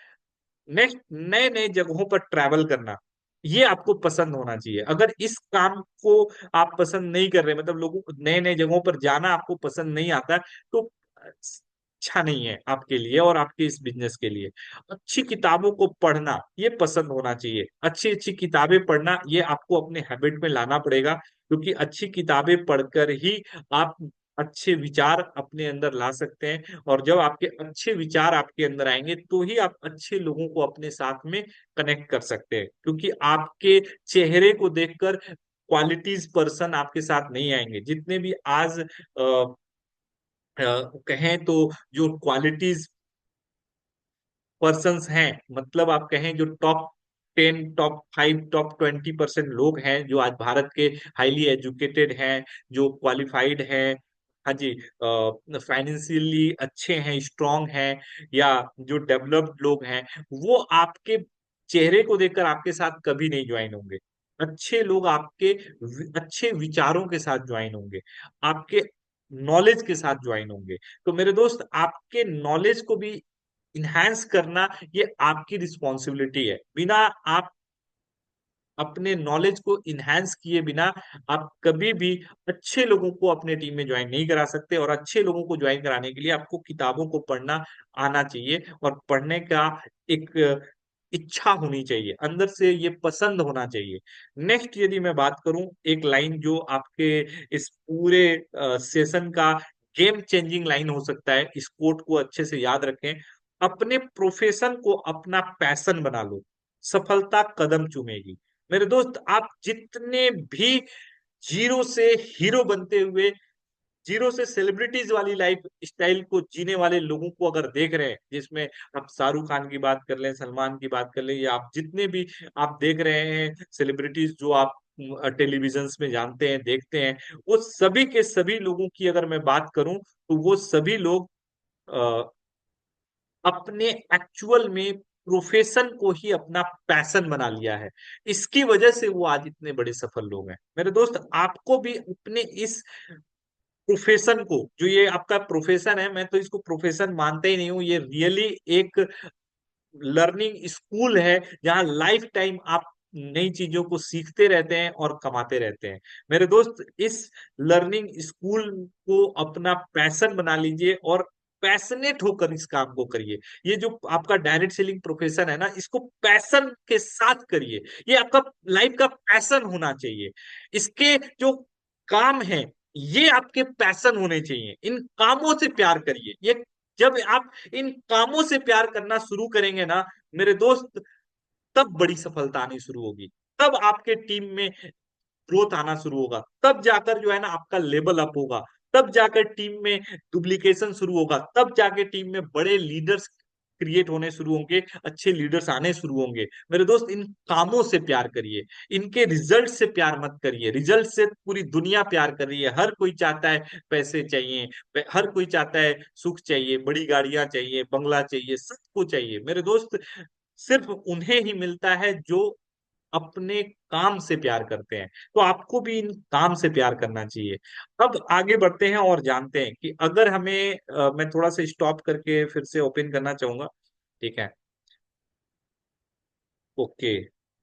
A: नेक्स्ट, नए नए जगहों पर ट्रैवल करना, ये आपको पसंद होना चाहिए। अगर इस काम को आप पसंद नहीं कर रहे, मतलब लोगों को नए नए जगहों पर जाना आपको पसंद नहीं आता, तो अच्छा नहीं है आपके लिए और आपके इस बिजनेस के लिए। अच्छी किताबों को पढ़ना, ये पसंद होना चाहिए। अच्छी अच्छी किताबें पढ़ना, ये आपको अपने हैबिट में लाना पड़ेगा, क्योंकि अच्छी किताबें पढ़कर ही आप अच्छे विचार अपने अंदर ला सकते हैं। और जब आपके अच्छे विचार आपके अंदर आएंगे, तो ही आप अच्छे लोगों को अपने साथ में कनेक्ट कर सकते हैं, क्योंकि आपके चेहरे को देखकर क्वालिटीज पर्सन आपके साथ नहीं आएंगे। जितने भी आज कहें तो जो क्वालिटीज पर्सन्स हैं, मतलब आप कहें जो टॉप 10, टॉप 5, टॉप 20% लोग हैं जो आज भारत के हाईली एजुकेटेड हैं, जो क्वालिफाइड हैं, हाँ जी, फाइनेंशियली अच्छे हैं, स्ट्रांग हैं, या जो डेवलप्ड लोग हैं, वो आपके चेहरे को देखकर आपके साथ कभी नहीं ज्वाइन होंगे। अच्छे लोग आपके अच्छे विचारों के साथ ज्वाइन होंगे, आपके नॉलेज के साथ ज्वाइन होंगे। तो मेरे दोस्त, आपके नॉलेज को भी इन्हांस करना ये आपकी रिस्पॉन्सिबिलिटी है। बिना आप अपने नॉलेज को इन्हांस किए बिना आप कभी भी अच्छे लोगों को अपने टीम में ज्वाइन नहीं करा सकते। और अच्छे लोगों को ज्वाइन कराने के लिए आपको किताबों को पढ़ना आना चाहिए, और पढ़ने का एक इच्छा होनी चाहिए, अंदर से ये पसंद होना चाहिए। नेक्स्ट यदि मैं बात करूं, एक लाइन जो आपके इस पूरे सेशन का गेम चेंजिंग लाइन हो सकता है, इस कोट को अच्छे से याद रखें। अपने प्रोफेशन को अपना पैशन बना लो, सफलता कदम चूमेगी। मेरे दोस्त, आप जितने भी जीरो से हीरो बनते हुए, जीरो से सेलिब्रिटीज वाली लाइफ स्टाइल को जीने वाले लोगों को अगर देख रहे हैं, जिसमें आप शाहरुख खान की बात कर लें, सलमान की बात कर लें, या आप जितने भी आप देख रहे हैं सेलिब्रिटीज जो आप टेलीविजन में जानते हैं, देखते हैं, वो सभी के सभी लोगों की अगर मैं बात करूं तो वो सभी लोग अपने एक्चुअल में प्रोफेशन को ही अपना पैशन बना लिया है। इसकी वजह से वो आज इतने बड़े सफल लोग हैं। मेरे दोस्त, आपको भी अपने इस प्रोफेशन को, जो ये आपका प्रोफेशन है, मैं तो इसको प्रोफेशन मानता ही नहीं हूँ, ये रियली एक लर्निंग स्कूल है, जहाँ लाइफ टाइम आप नई चीजों को सीखते रहते हैं और कमाते रहते हैं। मेरे दोस्त, इस लर्निंग स्कूल को अपना पैशन बना लीजिए और पैशनेट होकर इस काम को करिए। ये जो आपका डायरेक्ट सेलिंग प्रोफेशन है ना, इसको पैशन के साथ करिए। ये आपका लाइफ का पैशन होना चाहिए। इसके जो काम है, ये आपके पैशन होने चाहिए। इन कामों से प्यार करिए। ये जब आप इन कामों से प्यार करना शुरू करेंगे ना मेरे दोस्त, तब बड़ी सफलता आनी शुरू होगी। तब आपके टीम में ग्रोथ आना शुरू होगा। तब जाकर जो है ना आपका लेवल अप होगा। तब जाकर टीम में डुप्लीकेशन शुरू होगा। तब जाके टीम में बड़े लीडर्स क्रिएट होने शुरू होंगे, अच्छे लीडर्स आने शुरू होंगे। मेरे दोस्त, इन कामों से प्यार करिए, इनके रिजल्ट से प्यार मत करिए। रिजल्ट से पूरी दुनिया प्यार कर रही है। हर कोई चाहता है पैसे चाहिए, हर कोई चाहता है सुख चाहिए, बड़ी गाड़ियां चाहिए, बंगला चाहिए, सबको चाहिए। मेरे दोस्त, सिर्फ उन्हें ही मिलता है जो अपने काम से प्यार करते हैं। तो आपको भी इन काम से प्यार करना चाहिए। अब आगे बढ़ते हैं और जानते हैं कि अगर हमें मैं थोड़ा सा स्टॉप करके फिर से ओपन करना चाहूंगा। ठीक है, ओके।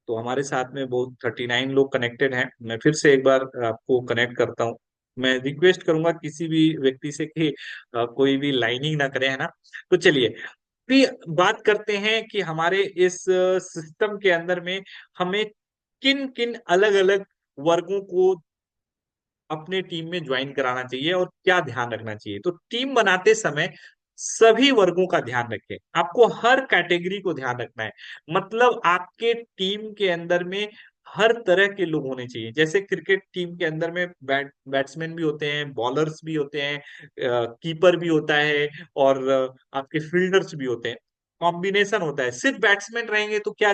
A: तो हमारे साथ में बहुत 39 लोग कनेक्टेड हैं। मैं फिर से एक बार आपको कनेक्ट करता हूँ। मैं रिक्वेस्ट करूंगा किसी भी व्यक्ति से कि कोई भी लाइनिंग ना करे, है ना। तो चलिए, भी बात करते हैं कि हमारे इस सिस्टम के अंदर में हमें किन किन अलग अलग वर्गों को अपने टीम में ज्वाइन कराना चाहिए और क्या ध्यान रखना चाहिए। तो टीम बनाते समय सभी वर्गों का ध्यान रखें। आपको हर कैटेगरी को ध्यान रखना है। मतलब आपके टीम के अंदर में हर तरह के लोग होने चाहिए। जैसे क्रिकेट टीम के अंदर में बैट्समैन भी होते हैं, बॉलर्स भी होते हैं, कीपर भी होता है, और आपके फील्डर्स भी होते हैं। कॉम्बिनेशन होता है। सिर्फ बैट्समैन रहेंगे तो क्या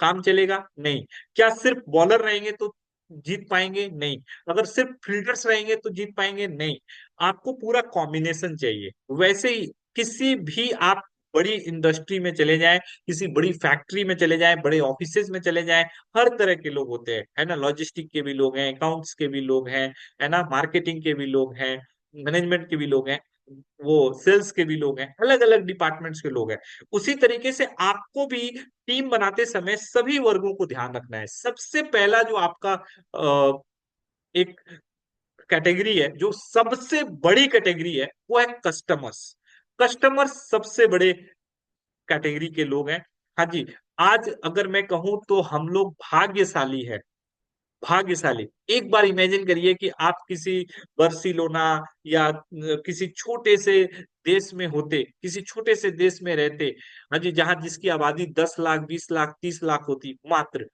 A: काम चलेगा? नहीं। क्या सिर्फ बॉलर रहेंगे तो जीत पाएंगे? नहीं। अगर सिर्फ फील्डर्स रहेंगे तो जीत पाएंगे? नहीं। आपको पूरा कॉम्बिनेशन चाहिए। वैसे ही किसी भी आप बड़ी इंडस्ट्री में चले जाएं, किसी बड़ी फैक्ट्री में चले जाएं, बड़े ऑफिसेज में चले जाएं, हर तरह के लोग होते हैं, है ना। लॉजिस्टिक के भी लोग हैं, अकाउंट्स के भी लोग हैं, है ना, मार्केटिंग के भी लोग हैं, मैनेजमेंट के भी लोग हैं, वो सेल्स के भी लोग हैं, अलग अलग डिपार्टमेंट्स के लोग हैं। उसी तरीके से आपको भी टीम बनाते समय सभी वर्गों को ध्यान रखना है। सबसे पहला जो आपका एक कैटेगरी है, जो सबसे बड़ी कैटेगरी है, वो है कस्टमर्स। कस्टमर्स सबसे बड़े कैटेगरी के लोग हैं। हाँ जी। आज अगर मैं कहूं तो हम लोग भाग्यशाली है। भाग्यशाली। एक बार इमेजिन करिए कि आप किसी बार्सिलोना या किसी छोटे से देश में होते, किसी छोटे से देश में रहते। हाँ जी, जहां जिसकी आबादी 10 लाख, 20 लाख, 30 लाख होती मात्र।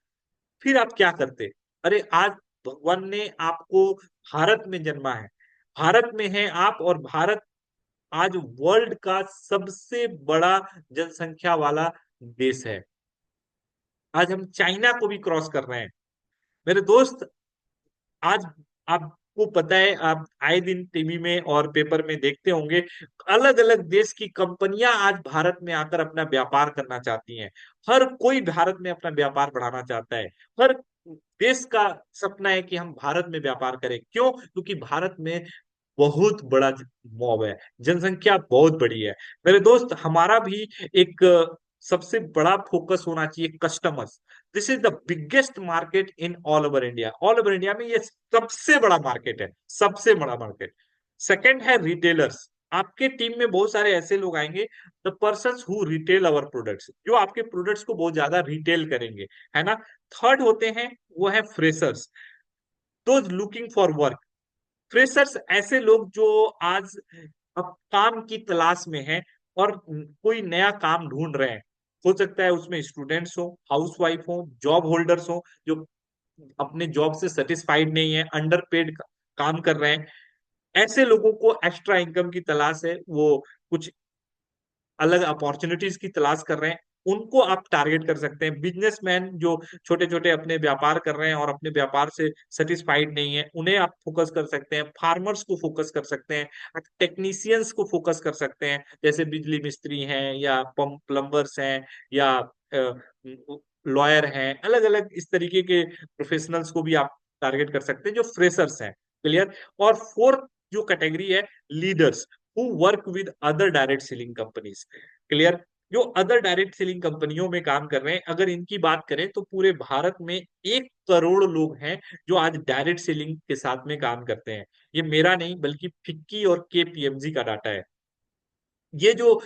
A: फिर आप क्या करते? अरे, आज भगवान ने आपको भारत में जन्मा है, भारत में है आप, और भारत आज वर्ल्ड का सबसे बड़ा जनसंख्या वाला देश है। आज हम चाइना को भी क्रॉस कर रहे हैं। मेरे दोस्त, आज आपको पता है, आप आए दिन टीवी में और पेपर में देखते होंगे, अलग अलग देश की कंपनियां आज भारत में आकर अपना व्यापार करना चाहती हैं। हर कोई भारत में अपना व्यापार बढ़ाना चाहता है। हर देश का सपना है कि हम भारत में व्यापार करें। क्यों? क्योंकि भारत में बहुत बड़ा मॉब है, जनसंख्या बहुत बड़ी है। मेरे दोस्त, हमारा भी एक सबसे बड़ा फोकस होना चाहिए customers. This is the biggest market in all over India. All over India में ये सबसे बड़ा मार्केट है, सबसे बड़ा मार्केट। सेकंड है रिटेलर्स। आपके टीम में बहुत सारे ऐसे लोग आएंगे, the persons who retail our products, जो आपके प्रोडक्ट्स को बहुत ज्यादा रिटेल करेंगे, है ना। थर्ड होते हैं, वो है freshers, those looking for work. Freshers ऐसे लोग जो आज अब काम की तलाश में हैं और कोई नया काम ढूंढ रहे हैं। हो सकता है उसमें स्टूडेंट्स हो, हाउस वाइफ हो, जॉब होल्डर्स हो, जो अपने जॉब से सेटिस्फाइड नहीं है, अंडर पेड काम कर रहे हैं। ऐसे लोगों को एक्स्ट्रा इनकम की तलाश है, वो कुछ अलग अपॉर्चुनिटीज की तलाश कर रहे हैं, उनको आप टारगेट कर सकते हैं। बिजनेसमैन जो छोटे छोटे अपने व्यापार कर रहे हैं और अपने व्यापार से सेटिस्फाइड नहीं है, उन्हें आप फोकस कर सकते हैं। फार्मर्स को फोकस कर सकते हैं, टेक्नीशियंस को फोकस कर सकते हैं, जैसे बिजली मिस्त्री हैं या प्लम्बर्स हैं या लॉयर हैं। अलग अलग इस तरीके के प्रोफेशनल्स को भी आप टारगेट कर सकते हैं जो फ्रेशर्स हैं। क्लियर। और फोर्थ जो कैटेगरी है, leaders who work with other direct selling companies. Clear. जो अदर डायरेक्ट सेलिंग कंपनियों में काम कर रहे हैं, अगर इनकी बात करें तो पूरे भारत में 1 करोड़ लोग हैं जो आज डायरेक्ट सेलिंग के साथ में काम करते हैं। ये मेरा नहीं बल्कि फिक्की और केपीएमजी का डाटा है। ये जो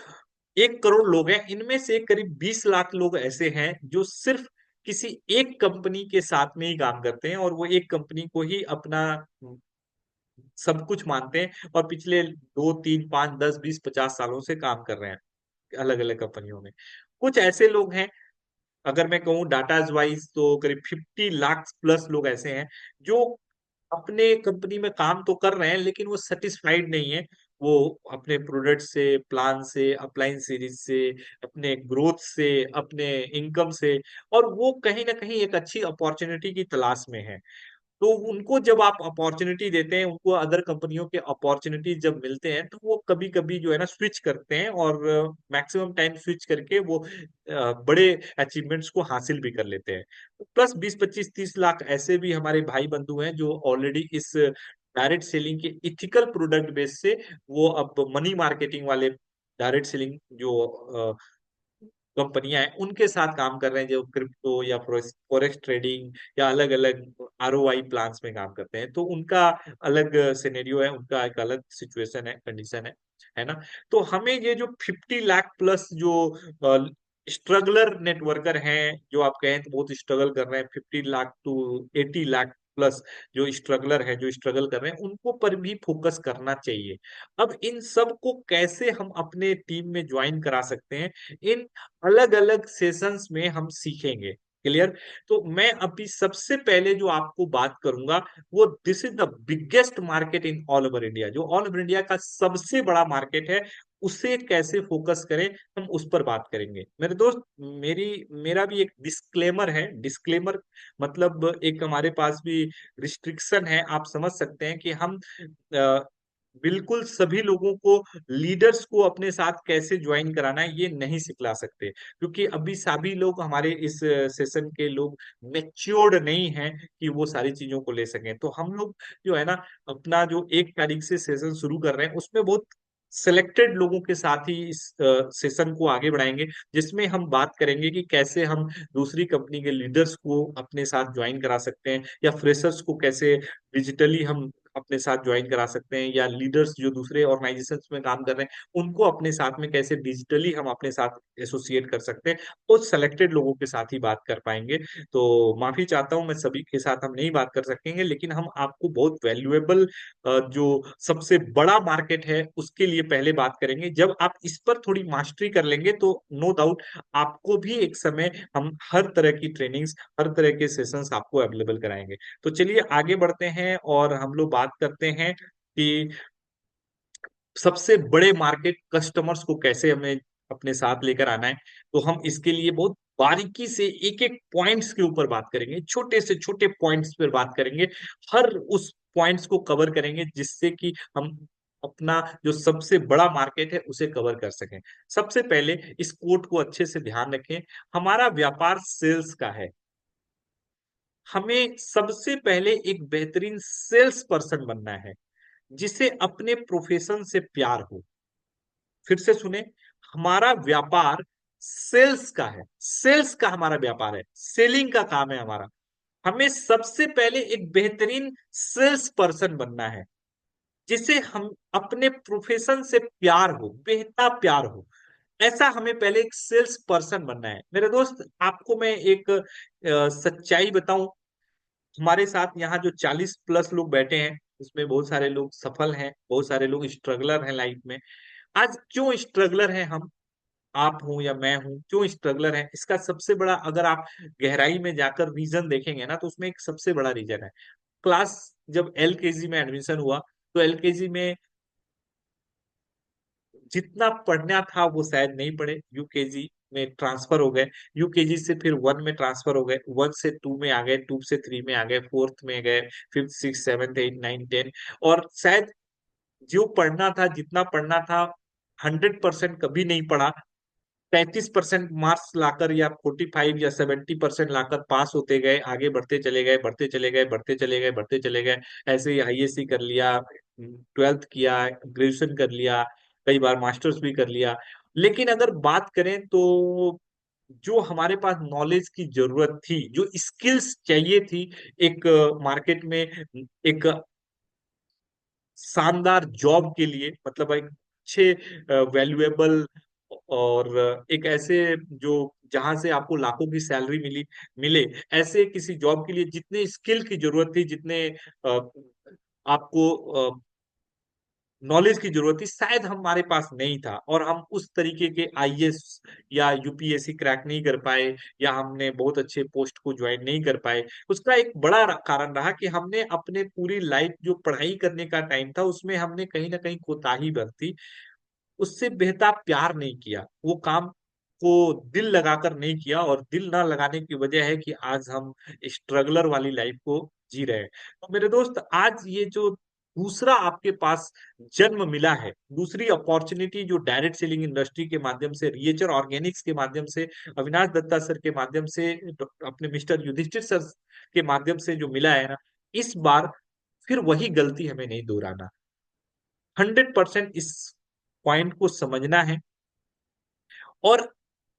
A: 1 करोड़ लोग हैं, इनमें से करीब 20 लाख लोग ऐसे हैं जो सिर्फ किसी एक कंपनी के साथ में ही काम करते हैं, और वो एक कंपनी को ही अपना सब कुछ मानते हैं, और पिछले 2 3 5 10 20 50 सालों से काम कर रहे हैं अलग अलग कंपनियों में। कुछ ऐसे लोग हैं, अगर मैं कहूँ डाटा वाइज तो करीब 50 लाख प्लस लोग ऐसे हैं जो अपने कंपनी में काम तो कर रहे हैं लेकिन वो सेटिस्फाइड नहीं है। वो अपने प्रोडक्ट से, प्लान से, अपलाइन सीरीज से, अपने ग्रोथ से, अपने इनकम से, और वो कहीं ना कहीं एक अच्छी अपॉर्चुनिटी की तलाश में है। तो उनको जब आप अपॉर्चुनिटी देते हैं, उनको अदर कंपनियों के अपॉर्चुनिटी जब मिलते हैं, तो वो कभी कभी जो है ना स्विच करते हैं, और मैक्सिमम टाइम स्विच करके वो बड़े अचीवमेंट्स को हासिल भी कर लेते हैं। प्लस 20 25 30 लाख ऐसे भी हमारे भाई बंधु हैं जो ऑलरेडी इस डायरेक्ट सेलिंग के इथिकल प्रोडक्ट बेस से वो अब मनी मार्केटिंग वाले डायरेक्ट सेलिंग जो कंपनियां हैं उनके साथ काम कर रहे हैं, जो क्रिप्टो या फॉरेक्स ट्रेडिंग या अलग अलग आरओआई प्लान्स में काम करते हैं। तो उनका अलग सिनेरियो है, उनका एक अलग सिचुएशन है, कंडीशन है ना। तो हमें ये जो 50 लाख प्लस जो स्ट्रगलर नेटवर्कर हैं, जो आप कहें तो बहुत स्ट्रगल कर रहे हैं, 50 लाख टू 80 लाख प्लस जो स्ट्रगलर है, जो स्ट्रगल कर रहे हैं, उनको पर भी फोकस करना चाहिए। अब इन सब को कैसे हम अपने टीम में ज्वाइन करा सकते हैं, इन अलग अलग सेशंस में हम सीखेंगे। क्लियर। तो मैं अभी सबसे पहले जो आपको बात करूंगा, वो this is the biggest market in all over India, जो ऑल ओवर इंडिया का सबसे बड़ा मार्केट है, उसे कैसे फोकस करें, हम उस पर बात करेंगे। मेरे दोस्त, मेरा भी एक डिस्क्लेमर है। डिस्क्लेमर मतलब एक हमारे पास भी रिस्ट्रिक्शन है। आप समझ सकते हैं कि हम बिल्कुल सभी लोगों को, लीडर्स को अपने साथ कैसे ज्वाइन कराना है ये नहीं सिखला सकते, क्योंकि अभी सभी लोग हमारे इस सेशन के लोग मेच्योर्ड नहीं हैं कि वो सारी चीजों को ले सकें। तो हम लोग जो है ना, अपना जो 1 तारीख से सेशन शुरू कर रहे हैं, उसमें बहुत सिलेक्टेड लोगों के साथ ही इस सेशन को आगे बढ़ाएंगे, जिसमें हम बात करेंगे कि कैसे हम दूसरी कंपनी के लीडर्स को अपने साथ ज्वाइन करा सकते हैं, या फ्रेशर्स को कैसे डिजिटली हम अपने साथ ज्वाइन करा सकते हैं, या लीडर्स जो दूसरे ऑर्गेनाइजेशन में काम कर रहे हैं उनको अपने साथ में कैसे डिजिटली हम अपने साथ एसोसिएट कर सकते हैं। तो सेलेक्टेड लोगों के साथ ही बात कर पाएंगे। तो माफी चाहता हूं, मैं सभी के साथ हम नहीं बात कर सकेंगे, लेकिन हम आपको बहुत वैल्यूएबल जो सबसे बड़ा मार्केट है उसके लिए पहले बात करेंगे। जब आप इस पर थोड़ी मास्टरी कर लेंगे तो नो डाउट आपको भी एक समय हम हर तरह की ट्रेनिंग्स, हर तरह के सेशंस आपको अवेलेबल कराएंगे। तो चलिए आगे बढ़ते हैं और हम लोग बात करते हैं कि सबसे बड़े मार्केट कस्टमर्स को कैसे हमें अपने साथ लेकर आना है। तो हम इसके लिए बहुत बारीकी से एक एक पॉइंट्स के ऊपर बात करेंगे, छोटे से छोटे पॉइंट्स पर बात करेंगे, हर उस पॉइंट्स को कवर करेंगे जिससे कि हम अपना जो सबसे बड़ा मार्केट है उसे कवर कर सकें। सबसे पहले इस कोट को अच्छे से ध्यान रखें, हमारा व्यापार सेल्स का है। हमें सबसे पहले एक बेहतरीन सेल्स पर्सन बनना है। जिसे अपने प्रोफेशन से प्यार हो। फिर से सुने, हमारा व्यापार सेल्स का है, सेल्स का हमारा व्यापार है, सेलिंग का काम है हमारा। हमें सबसे पहले एक बेहतरीन सेल्स पर्सन बनना है, जिसे हम अपने प्रोफेशन से प्यार हो, बेहता प्यार हो। ऐसा हमें पहले एक सेल्स पर्सन बनना है। मेरे दोस्त, आपको मैं एक सच्चाई बताऊं। हमारे साथ यहाँ जो 40+ लोग बैठे हैं, उसमें बहुत सारे लोग सफल हैं, बहुत सारे लोग स्ट्रगलर हैं लाइफ में। आज क्यों स्ट्रगलर हैं हम, आप हो या मैं हूं, क्यों स्ट्रगलर है, इसका सबसे बड़ा, अगर आप गहराई में जाकर रीजन देखेंगे ना, तो उसमें एक सबसे बड़ा रीजन है। क्लास जब एलकेजी में एडमिशन हुआ, तो एलकेजी में जितना पढ़ना था वो शायद नहीं पढ़े, यूकेजी में ट्रांसफर हो गए, यूकेजी से फिर वन में ट्रांसफर हो गए, वन से टू में आ गए, टू से थ्री में आ गए, फोर्थ में गए, fifth six seventh eight nine ten. और शायद जो पढ़ना था, जितना पढ़ना था, 100% कभी नहीं पढ़ा। 35% मार्क्स लाकर या 45 या 70% लाकर पास होते गए, आगे बढ़ते चले गए, बढ़ते चले गए, बढ़ते चले गए, बढ़ते चले गए। ऐसे ही आईएससी कर लिया, ट्वेल्थ किया, ग्रेजुएशन कर लिया, कई बार मास्टर्स भी कर लिया। लेकिन अगर बात करें तो जो हमारे पास नॉलेज की जरूरत थी, जो स्किल्स चाहिए थी एक मार्केट में, एक शानदार जॉब के लिए, मतलब एक अच्छे वैल्यूएबल और एक ऐसे जो जहां से आपको लाखों की सैलरी मिले, ऐसे किसी जॉब के लिए जितने स्किल की जरूरत थी, जितने आपको नॉलेज की जरूरत थी, शायद हमारे पास नहीं था, और हम उस तरीके के आईएएस या यूपीएससी क्रैक नहीं कर पाए, या हमने बहुत अच्छे पोस्ट को ज्वाइन नहीं कर पाए। उसका एक बड़ा कारण रहा कि हमने अपने पूरी लाइफ जो पढ़ाई करने का टाइम था, उसमें हमने कहीं ना कहीं कोताही बरती, उससे बेहतर प्यार नहीं किया, वो काम को दिल लगाकर नहीं किया, और दिल ना लगाने की वजह है कि आज हम स्ट्रगलर वाली लाइफ को जी रहे हैं। तो मेरे दोस्त, आज ये जो दूसरा आपके पास जन्म मिला है, दूसरी अपॉर्चुनिटी जो डायरेक्ट सेलिंग इंडस्ट्री के माध्यम से, रिएचर ऑर्गेनिक्स के माध्यम से, अविनाश दत्ता सर के माध्यम से, अपने मिस्टर युधिष्ठिर सर के माध्यम से जो मिला है ना, इस बार फिर वही गलती हमें नहीं दोहराना। 100% इस पॉइंट को समझना है। और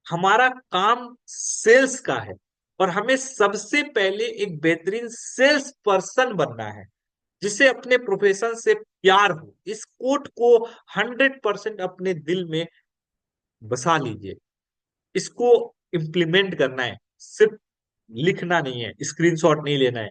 A: हमारा काम सेल्स का है, और हमें सबसे पहले एक बेहतरीन सेल्स पर्सन बनना है, जिसे अपने प्रोफेशन से प्यार हो। इस कोट को 100% अपने दिल में बसा लीजिए। इसको इम्प्लीमेंट करना है, सिर्फ लिखना नहीं है, स्क्रीनशॉट नहीं लेना है,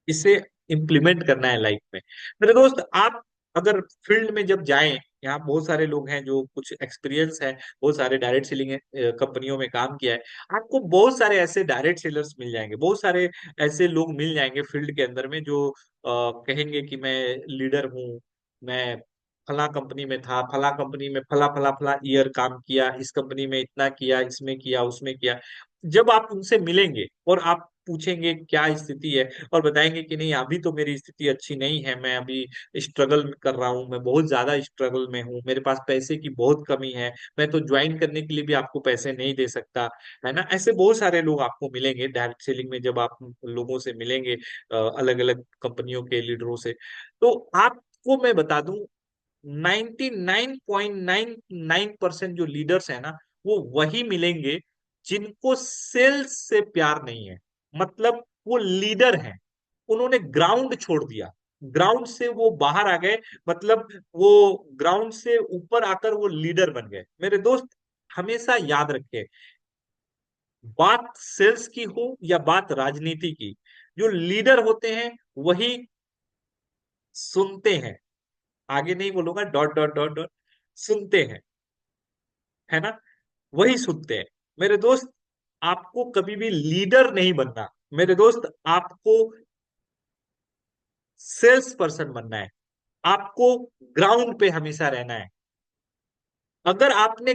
A: इसे इम्प्लीमेंट करना है लाइफ में। मेरे दोस्त, आप अगर फील्ड में जब जाएं, यहाँ बहुत सारे लोग हैं जो कुछ एक्सपीरियंस है, बहुत सारे डायरेक्ट सेलिंग कंपनियों में काम किया है, आपको बहुत सारे ऐसे डायरेक्ट सेलर्स मिल जाएंगे, बहुत सारे ऐसे लोग मिल जाएंगे फील्ड के अंदर में, जो कहेंगे कि मैं लीडर हूँ, मैं फला कंपनी में था, फला कंपनी में फला फला फला ईयर काम किया, इस कंपनी में इतना किया, इसमें किया, उसमें किया। जब आप उनसे मिलेंगे और आप पूछेंगे क्या स्थिति है, और बताएंगे कि नहीं, अभी तो मेरी स्थिति अच्छी नहीं है, मैं अभी स्ट्रगल कर रहा हूँ, मैं बहुत ज्यादा स्ट्रगल में हूँ, मेरे पास पैसे की बहुत कमी है, मैं तो ज्वाइन करने के लिए भी आपको पैसे नहीं दे सकता, है ना। ऐसे बहुत सारे लोग आपको मिलेंगे डायरेक्ट सेलिंग में, जब आप लोगों से मिलेंगे, अलग अलग कंपनियों के लीडरों से। तो आपको मैं बता दूं, 99.99% जो लीडर्स है ना, वो वही मिलेंगे जिनको सेल्स से प्यार नहीं है। मतलब वो लीडर हैं, उन्होंने ग्राउंड छोड़ दिया, ग्राउंड से वो बाहर आ गए, मतलब वो ग्राउंड से ऊपर आकर वो लीडर बन गए। मेरे दोस्त, हमेशा याद रखें, बात सेल्स की हो या बात राजनीति की, जो लीडर होते हैं वही सुनते हैं, आगे नहीं बोलूंगा, डॉट डॉट डॉट डॉट, सुनते हैं, है ना, वही सुनते हैं। मेरे दोस्त, आपको कभी भी लीडर नहीं बनना, मेरे दोस्त, आपको सेल्स पर्सन बनना है, आपको ग्राउंड पे हमेशा रहना है। अगर आपने